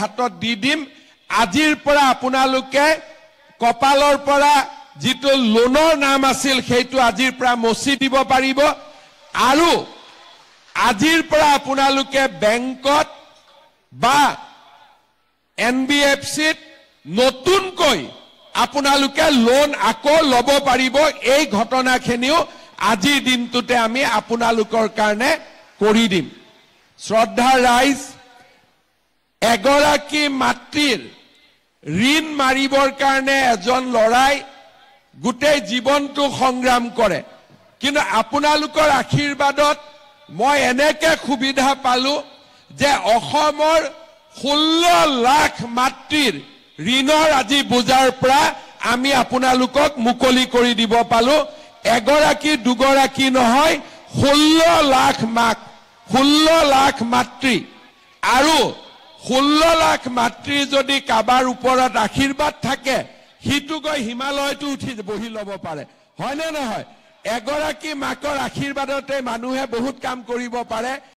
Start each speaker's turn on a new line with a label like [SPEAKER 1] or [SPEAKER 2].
[SPEAKER 1] হাতত দি দিম আজিৰ পৰা আপোনালোকে কপালৰ পৰা যিটো লোনৰ নাম আছিল সেইটো আজিৰ পৰা মচি দিব পাৰিব আৰু আজিৰ পৰা আপোনালোকে বেংকত বা NBFCত নতুনকৈ আপোনালোকে লোন আকৌ লব পাৰিব এই ঘটনাখিনিও আজিৰ দিনটোতে আমি আপোনালোকৰ কাৰণে কৰি দিম শ্ৰদ্ধা ৰাইজ এগৰাকী মাতৃৰ ঋণ মাৰিবৰ কাৰণে এজন লৰাই গোটেই জীৱনটো সংগ্ৰাম কৰে কিন্তু আপোনালোকৰ আশীৰ্বাদত মই এনেকে সুবিধা পালো যে অসমৰ 16 লাখ মাতৃৰ ঋণৰ আজি বুজাৰ পৰা আমি আপোনালোকক মুকলি কৰি দিব পালো এগৰাকী দুগৰাকী নহয় 16 লাখ মাক 16 লাখ মাতৃ আৰু 16 লাখ মাতৃ যদি কাবাৰ ওপৰত আশীৰ্বাদ থাকে হিটু গৈ হিমালয়টো উঠি বহি ল'ব পাৰে হয় নে নহয় এগৰাকী মাকৰ আশীৰ্বাদতে মানুহে বহুত কাম কৰিব পাৰে